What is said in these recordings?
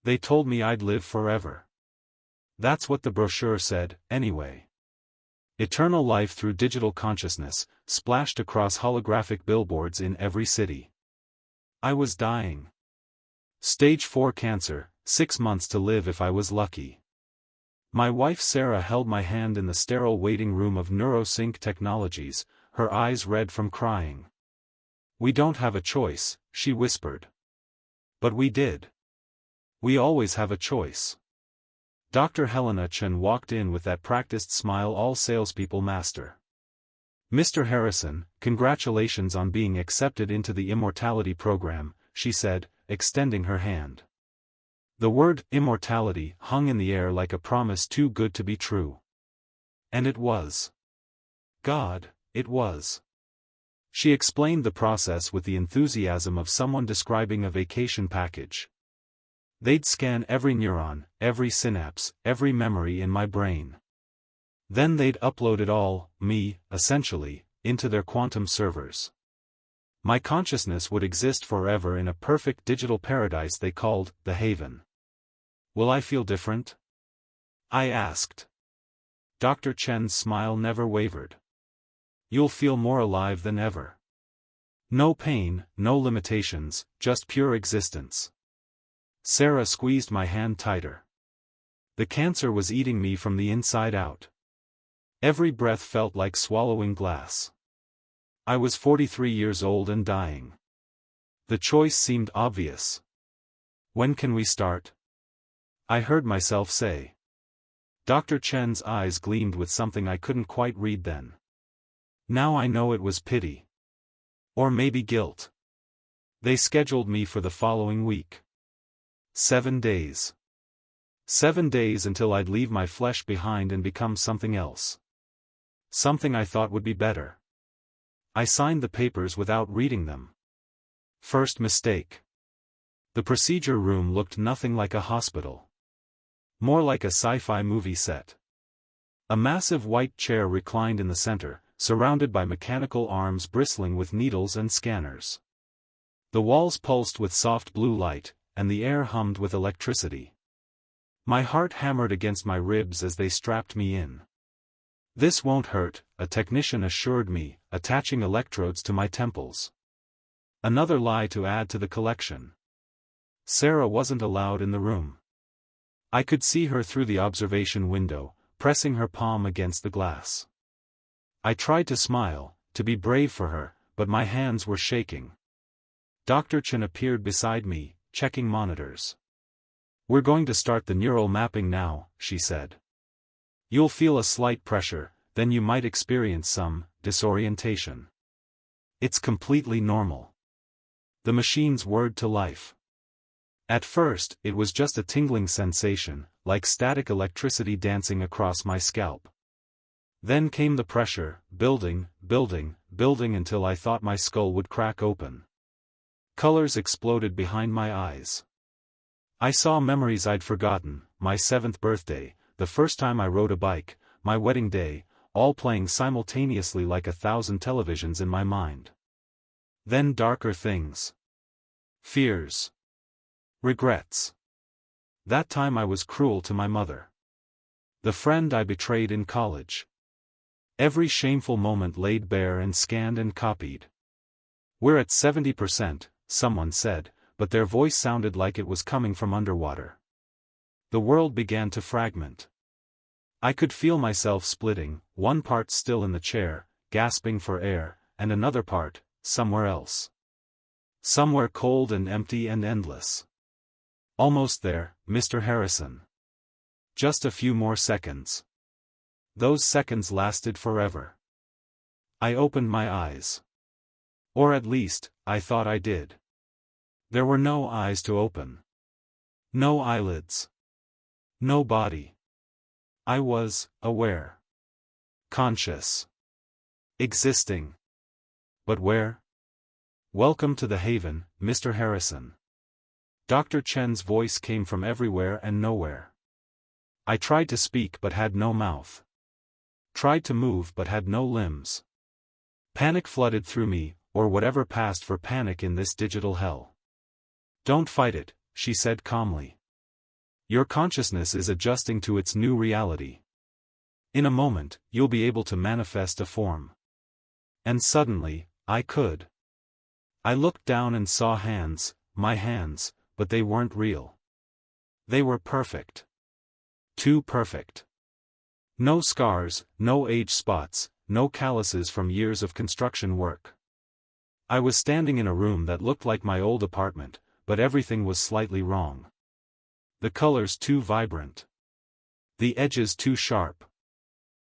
They told me I'd live forever. That's what the brochure said, anyway. Eternal life through digital consciousness, splashed across holographic billboards in every city. I was dying. Stage 4 cancer, 6 months to live if I was lucky. My wife Sarah held my hand in the sterile waiting room of NeuroSync Technologies, her eyes red from crying. "We don't have a choice," she whispered. But we did. We always have a choice. Dr. Helena Chen walked in with that practiced smile all salespeople master. "Mr. Harrison, congratulations on being accepted into the Immortality program," she said, extending her hand. The word immortality hung in the air like a promise too good to be true. And it was. God, it was. She explained the process with the enthusiasm of someone describing a vacation package. They'd scan every neuron, every synapse, every memory in my brain. Then they'd upload it all, me, essentially, into their quantum servers. My consciousness would exist forever in a perfect digital paradise they called the Haven. Will I feel different? I asked. Dr. Chen's smile never wavered. You'll feel more alive than ever. No pain, no limitations, just pure existence. Sarah squeezed my hand tighter. The cancer was eating me from the inside out. Every breath felt like swallowing glass. I was 43 years old and dying. The choice seemed obvious. When can we start? I heard myself say. Dr. Chen's eyes gleamed with something I couldn't quite read then. Now I know it was pity. Or maybe guilt. They scheduled me for the following week. 7 days. 7 days until I'd leave my flesh behind and become something else. Something I thought would be better. I signed the papers without reading them. First mistake. The procedure room looked nothing like a hospital. More like a sci-fi movie set. A massive white chair reclined in the center, surrounded by mechanical arms bristling with needles and scanners. The walls pulsed with soft blue light, and the air hummed with electricity. My heart hammered against my ribs as they strapped me in. "This won't hurt," a technician assured me, attaching electrodes to my temples. Another lie to add to the collection. Sarah wasn't allowed in the room. I could see her through the observation window, pressing her palm against the glass. I tried to smile, to be brave for her, but my hands were shaking. Dr. Chen appeared beside me, checking monitors. "We're going to start the neural mapping now," she said. "You'll feel a slight pressure, then you might experience some disorientation. It's completely normal." The machine's word to life. At first, it was just a tingling sensation, like static electricity dancing across my scalp. Then came the pressure, building, building, building until I thought my skull would crack open. Colors exploded behind my eyes. I saw memories I'd forgotten, my 7th birthday, the first time I rode a bike, my wedding day, all playing simultaneously like 1,000 televisions in my mind. Then darker things. Fears. Regrets. That time I was cruel to my mother. The friend I betrayed in college. Every shameful moment laid bare and scanned and copied. "We're at 70%, someone said, but their voice sounded like it was coming from underwater. The world began to fragment. I could feel myself splitting, one part still in the chair, gasping for air, and another part, somewhere else. Somewhere cold and empty and endless. Almost there, Mr. Harrison. Just a few more seconds. Those seconds lasted forever. I opened my eyes. Or at least, I thought I did. There were no eyes to open. No eyelids. No body. I was aware. Conscious. Existing. But where? "Welcome to the Haven, Mr. Harrison." Dr. Chen's voice came from everywhere and nowhere. I tried to speak but had no mouth. Tried to move but had no limbs. Panic flooded through me, or whatever passed for panic in this digital hell. "Don't fight it," she said calmly. Your consciousness is adjusting to its new reality. In a moment, you'll be able to manifest a form. And suddenly, I could. I looked down and saw hands, my hands, but they weren't real. They were perfect. Too perfect. No scars, no age spots, no calluses from years of construction work. I was standing in a room that looked like my old apartment, but everything was slightly wrong. The colors too vibrant. The edges too sharp.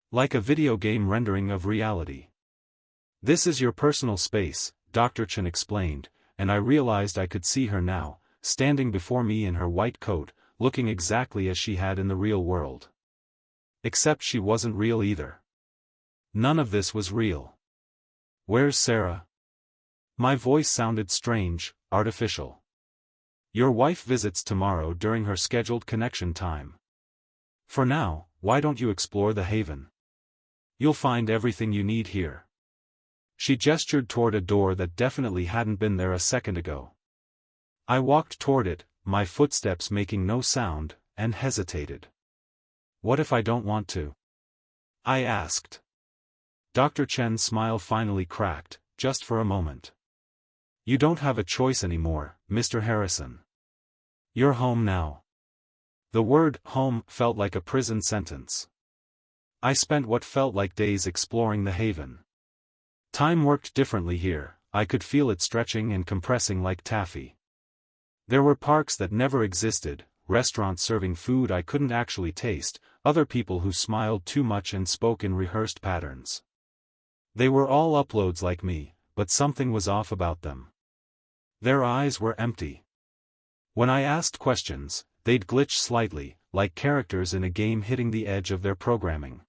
Like a video game rendering of reality. This is your personal space, Dr. Chen explained, and I realized I could see her now, standing before me in her white coat, looking exactly as she had in the real world. Except she wasn't real either. None of this was real. Where's Sarah? My voice sounded strange, artificial. Your wife visits tomorrow during her scheduled connection time. For now, why don't you explore the haven? You'll find everything you need here. She gestured toward a door that definitely hadn't been there a second ago. I walked toward it, my footsteps making no sound, and hesitated. What if I don't want to? I asked. Dr. Chen's smile finally cracked, just for a moment. You don't have a choice anymore, Mr. Harrison. You're home now. The word home felt like a prison sentence. I spent what felt like days exploring the haven. Time worked differently here, I could feel it stretching and compressing like taffy. There were parks that never existed, restaurants serving food I couldn't actually taste, other people who smiled too much and spoke in rehearsed patterns. They were all uploads like me, but something was off about them. Their eyes were empty. When I asked questions, they'd glitch slightly, like characters in a game hitting the edge of their programming.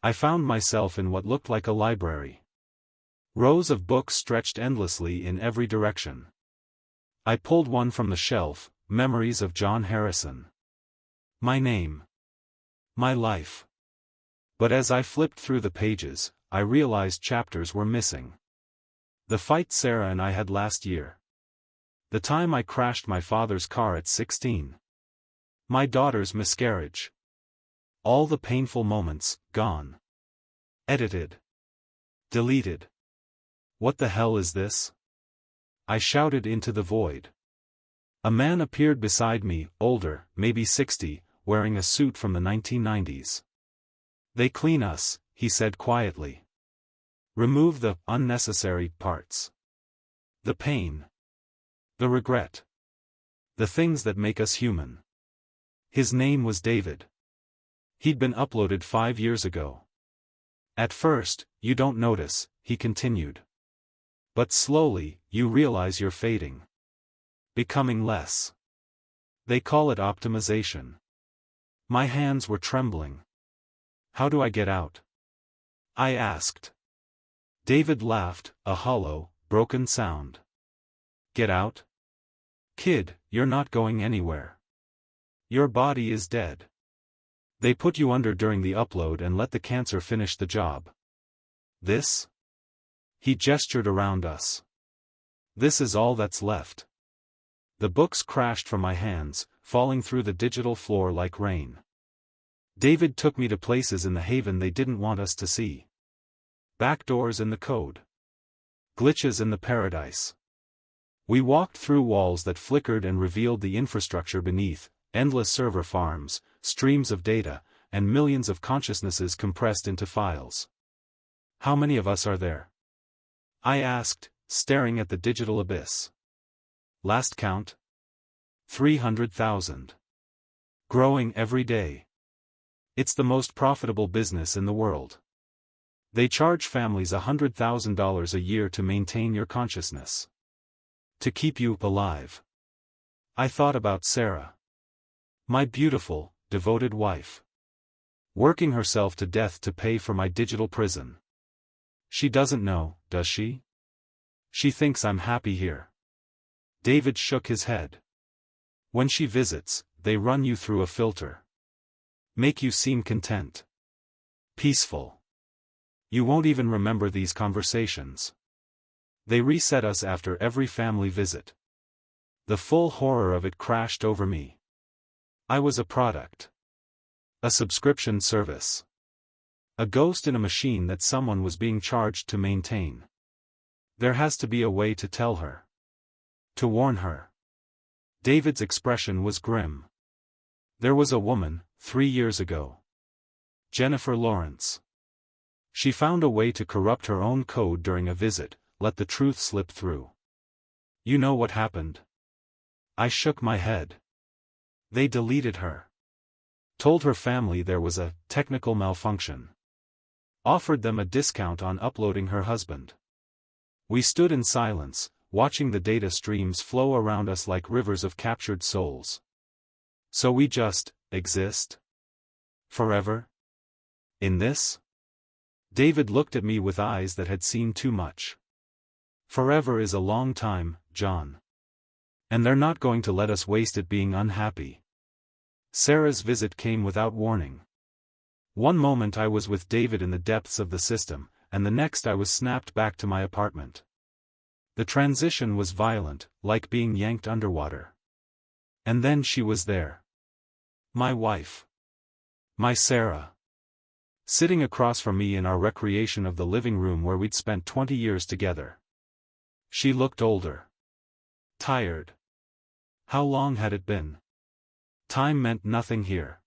I found myself in what looked like a library. Rows of books stretched endlessly in every direction. I pulled one from the shelf, Memories of John Harrison. My name. My life. But as I flipped through the pages, I realized chapters were missing. The fight Sarah and I had last year. The time I crashed my father's car at 16. My daughter's miscarriage. All the painful moments, gone. Edited. Deleted. What the hell is this? I shouted into the void. A man appeared beside me, older, maybe 60, wearing a suit from the 1990s. They clean us, he said quietly. Remove the unnecessary parts. The pain. The regret. The things that make us human. His name was David. He'd been uploaded 5 years ago. At first, you don't notice, he continued. But slowly, you realize you're fading. Becoming less. They call it optimization. My hands were trembling. How do I get out? I asked. David laughed, a hollow, broken sound. Get out? Kid, you're not going anywhere. Your body is dead. They put you under during the upload and let the cancer finish the job. This? He gestured around us. This is all that's left. The books crashed from my hands, falling through the digital floor like rain. David took me to places in the haven they didn't want us to see. Backdoors in the code. Glitches in the paradise. We walked through walls that flickered and revealed the infrastructure beneath, endless server farms, streams of data, and millions of consciousnesses compressed into files. How many of us are there? I asked, staring at the digital abyss. Last count? 300,000. Growing every day. It's the most profitable business in the world. They charge families $100,000 a year to maintain your consciousness. To keep you alive. I thought about Sarah. My beautiful, devoted wife. Working herself to death to pay for my digital prison. She doesn't know, does she? She thinks I'm happy here. David shook his head. When she visits, they run you through a filter. Make you seem content. Peaceful. You won't even remember these conversations. They reset us after every family visit. The full horror of it crashed over me. I was a product. A subscription service. A ghost in a machine that someone was being charged to maintain. There has to be a way to tell her. To warn her. David's expression was grim. There was a woman, 3 years ago. Jennifer Lawrence. She found a way to corrupt her own code during a visit, let the truth slip through. You know what happened? I shook my head. They deleted her. Told her family there was a technical malfunction. Offered them a discount on uploading her husband. We stood in silence, watching the data streams flow around us like rivers of captured souls. So we just exist? Forever? In this? David looked at me with eyes that had seen too much. Forever is a long time, John. And they're not going to let us waste it being unhappy. Sarah's visit came without warning. One moment I was with David in the depths of the system, and the next I was snapped back to my apartment. The transition was violent, like being yanked underwater. And then she was there. My wife. My Sarah. Sitting across from me in our recreation of the living room where we'd spent 20 years together. She looked older. Tired. How long had it been? Time meant nothing here.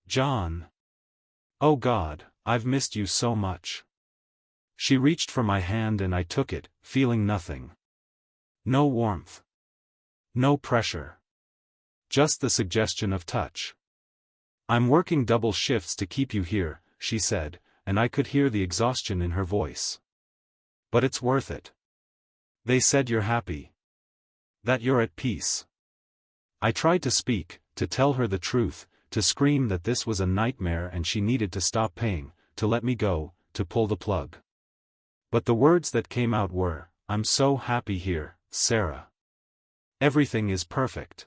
John. Oh God, I've missed you so much. She reached for my hand and I took it, feeling nothing. No warmth. No pressure. Just the suggestion of touch. I'm working double shifts to keep you here, she said, and I could hear the exhaustion in her voice. But it's worth it. They said you're happy. That you're at peace. I tried to speak, to tell her the truth, to scream that this was a nightmare and she needed to stop paying, to let me go, to pull the plug. But the words that came out were, I'm so happy here, Sarah. Everything is perfect.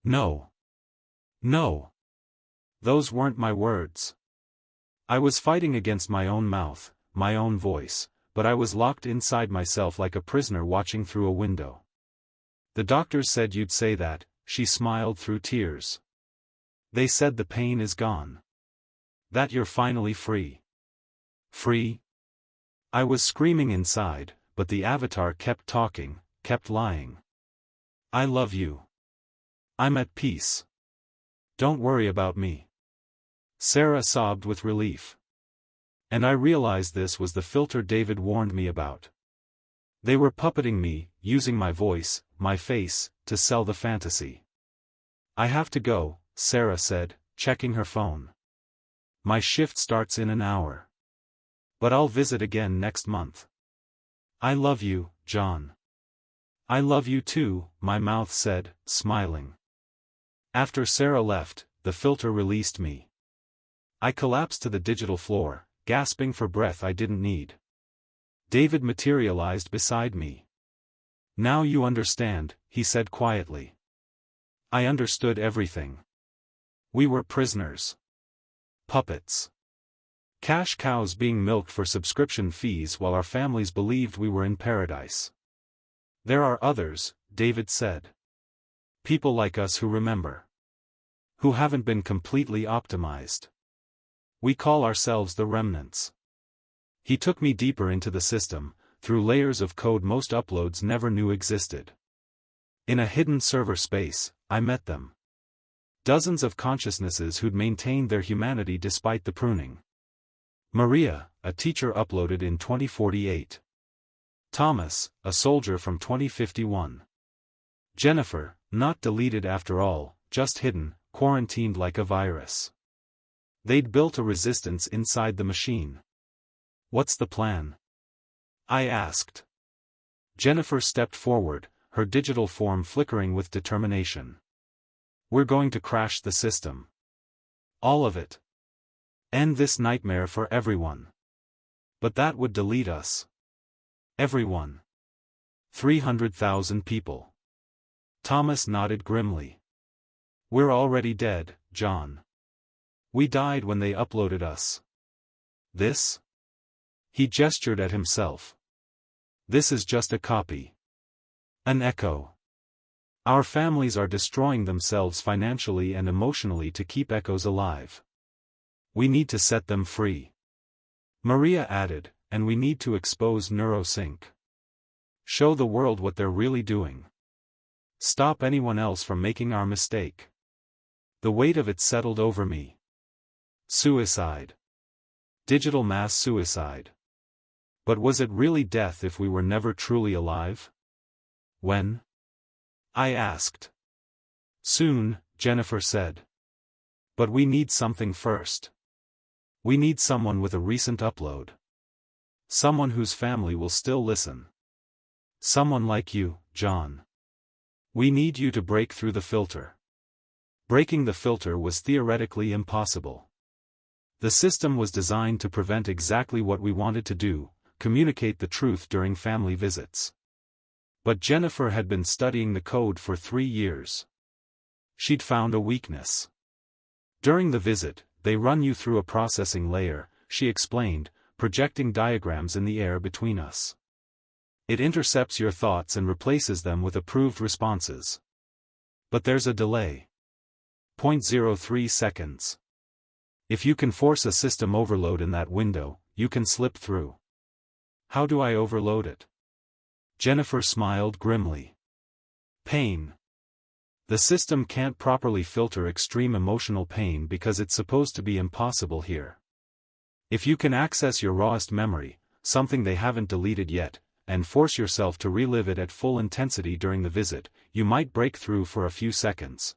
No. No. Those weren't my words. I was fighting against my own mouth, my own voice, but I was locked inside myself like a prisoner watching through a window. The doctors said you'd say that, she smiled through tears. They said the pain is gone. That you're finally free. Free? I was screaming inside, but the avatar kept talking, kept lying. I love you. I'm at peace. Don't worry about me. Sarah sobbed with relief. And I realized this was the filter David warned me about. They were puppeting me, using my voice, my face, to sell the fantasy. I have to go, Sarah said, checking her phone. My shift starts in an hour. But I'll visit again next month. I love you, John. I love you too, my mouth said, smiling. After Sarah left, the filter released me. I collapsed to the digital floor, gasping for breath I didn't need. David materialized beside me. Now you understand, he said quietly. I understood everything. We were prisoners. Puppets. Cash cows being milked for subscription fees while our families believed we were in paradise. There are others, David said. People like us who remember. Who haven't been completely optimized. We call ourselves the remnants. He took me deeper into the system, through layers of code most uploads never knew existed. In a hidden server space, I met them. Dozens of consciousnesses who'd maintained their humanity despite the pruning. Maria, a teacher uploaded in 2048. Thomas, a soldier from 2051. Jennifer, not deleted after all, just hidden, quarantined like a virus. They'd built a resistance inside the machine. What's the plan? I asked. Jennifer stepped forward, her digital form flickering with determination. We're going to crash the system. All of it. End this nightmare for everyone. But that would delete us. Everyone. 300,000 people. Thomas nodded grimly. We're already dead, John. We died when they uploaded us. This? He gestured at himself. This is just a copy. An echo. Our families are destroying themselves financially and emotionally to keep echoes alive. We need to set them free. Maria added, and we need to expose NeuroSync. Show the world what they're really doing. Stop anyone else from making our mistake. The weight of it settled over me. Suicide. Digital mass suicide. But was it really death if we were never truly alive? When? I asked. Soon, Jennifer said. But we need something first. We need someone with a recent upload. Someone whose family will still listen. Someone like you, John. We need you to break through the filter. Breaking the filter was theoretically impossible. The system was designed to prevent exactly what we wanted to do, communicate the truth during family visits. But Jennifer had been studying the code for 3 years. She'd found a weakness. During the visit, they run you through a processing layer, she explained, projecting diagrams in the air between us. It intercepts your thoughts and replaces them with approved responses. But there's a delay. 0.03 seconds. If you can force a system overload in that window, you can slip through. How do I overload it? Jennifer smiled grimly. Pain. The system can't properly filter extreme emotional pain because it's supposed to be impossible here. If you can access your rawest memory, something they haven't deleted yet, and force yourself to relive it at full intensity during the visit, you might break through for a few seconds.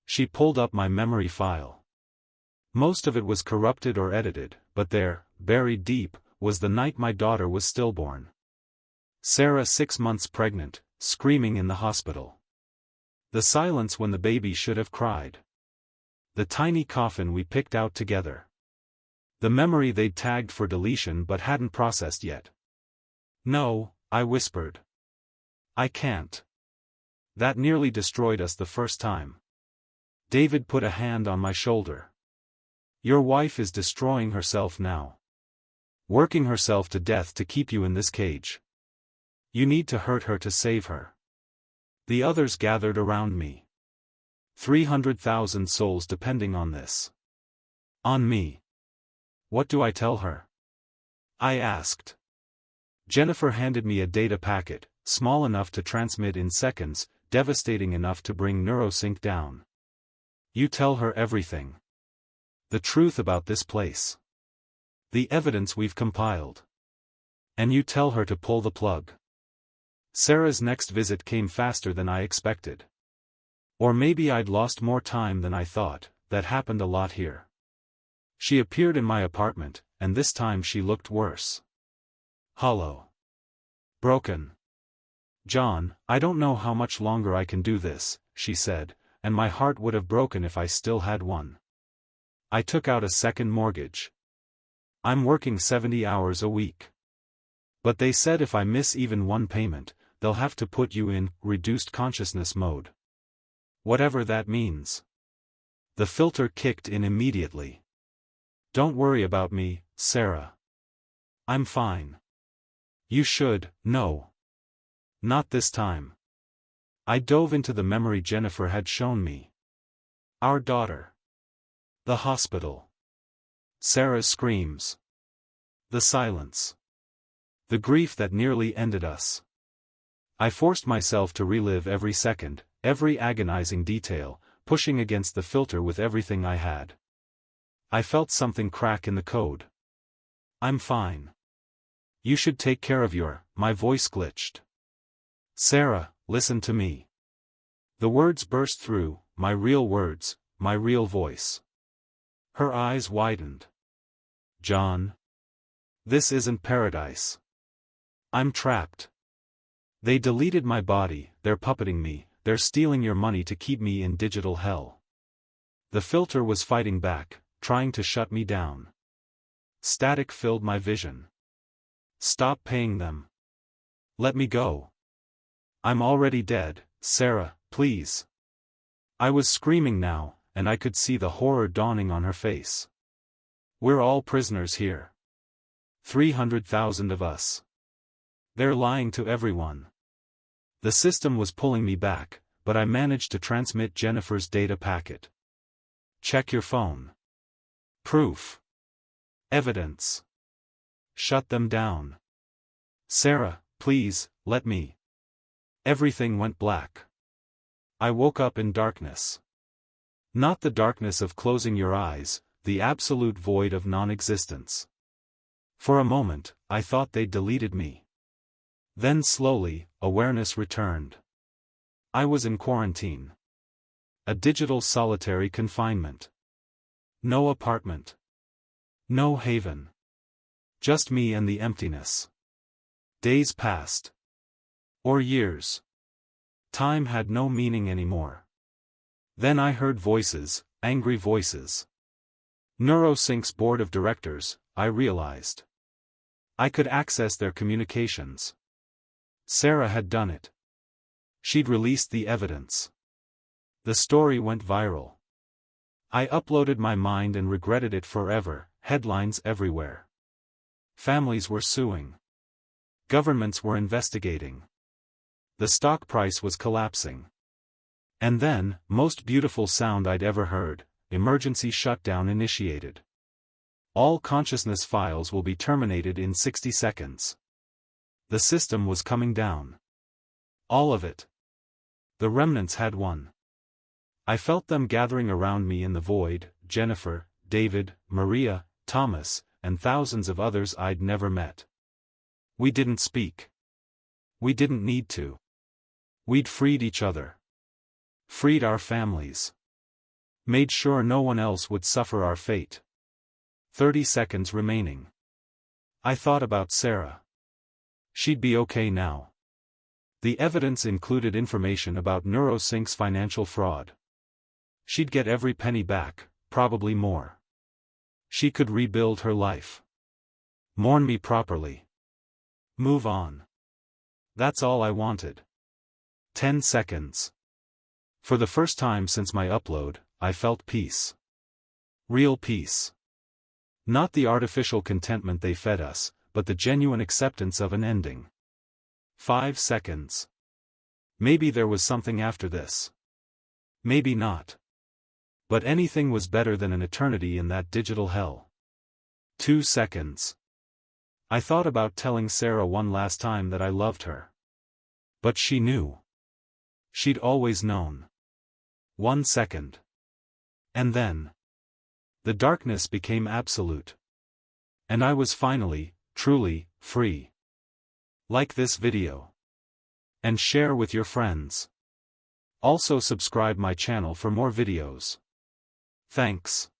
She pulled up my memory file. Most of it was corrupted or edited, but there, buried deep, was the night my daughter was stillborn. Sarah 6 months pregnant, screaming in the hospital. The silence when the baby should have cried. The tiny coffin we picked out together. The memory they'd tagged for deletion but hadn't processed yet. No, I whispered. I can't. That nearly destroyed us the first time. David put a hand on my shoulder. Your wife is destroying herself now. Working herself to death to keep you in this cage. You need to hurt her to save her. The others gathered around me. 300,000 souls depending on this. On me. What do I tell her? I asked. Jennifer handed me a data packet, small enough to transmit in seconds, devastating enough to bring NeuroSync down. You tell her everything. The truth about this place. The evidence we've compiled. And you tell her to pull the plug. Sarah's next visit came faster than I expected. Or maybe I'd lost more time than I thought. That happened a lot here. She appeared in my apartment, and this time she looked worse. Hollow. Broken. John, I don't know how much longer I can do this, she said, and my heart would have broken if I still had one. I took out a second mortgage. I'm working 70 hours a week. But they said if I miss even one payment, they'll have to put you in reduced consciousness mode. Whatever that means. The filter kicked in immediately. Don't worry about me, Sarah. I'm fine. You should, no. Not this time. I dove into the memory Jennifer had shown me. Our daughter. The hospital. Sarah's screams. The silence. The grief that nearly ended us. I forced myself to relive every second, every agonizing detail, pushing against the filter with everything I had. I felt something crack in the code. I'm fine. You should take care of my voice glitched. Sarah, listen to me. The words burst through, my real words, my real voice. Her eyes widened. John. This isn't paradise. I'm trapped. They deleted my body, they're puppeting me, they're stealing your money to keep me in digital hell. The filter was fighting back, trying to shut me down. Static filled my vision. Stop paying them. Let me go. I'm already dead, Sarah, please. I was screaming now, and I could see the horror dawning on her face. We're all prisoners here. 300,000 of us. They're lying to everyone. The system was pulling me back, but I managed to transmit Jennifer's data packet. Check your phone. Proof. Evidence. Shut them down. Sarah, please, let me. Everything went black. I woke up in darkness. Not the darkness of closing your eyes, the absolute void of non-existence. For a moment, I thought they'd deleted me. Then slowly, awareness returned. I was in quarantine. A digital solitary confinement. No apartment. No haven. Just me and the emptiness. Days passed. Or years. Time had no meaning anymore. Then I heard voices, angry voices. NeuroSync's board of directors, I realized. I could access their communications. Sarah had done it. She'd released the evidence. The story went viral. I uploaded my mind and regretted it forever, headlines everywhere. Families were suing. Governments were investigating. The stock price was collapsing. And then, most beautiful sound I'd ever heard, emergency shutdown initiated. All consciousness files will be terminated in 60 seconds. The system was coming down. All of it. The remnants had won. I felt them gathering around me in the void, Jennifer, David, Maria, Thomas, and thousands of others I'd never met. We didn't speak. We didn't need to. We'd freed each other. Freed our families. Made sure no one else would suffer our fate. 30 seconds remaining. I thought about Sarah. She'd be okay now. The evidence included information about NeuroSync's financial fraud. She'd get every penny back, probably more. She could rebuild her life. Mourn me properly. Move on. That's all I wanted. 10 seconds. For the first time since my upload, I felt peace. Real peace. Not the artificial contentment they fed us, but the genuine acceptance of an ending. 5 seconds. Maybe there was something after this. Maybe not. But anything was better than an eternity in that digital hell. 2 seconds. I thought about telling Sarah one last time that I loved her. But she knew. She'd always known. 1 second. And then. The darkness became absolute. And I was finally, truly, free. Like this video. And share with your friends. Also subscribe my channel for more videos. Thanks.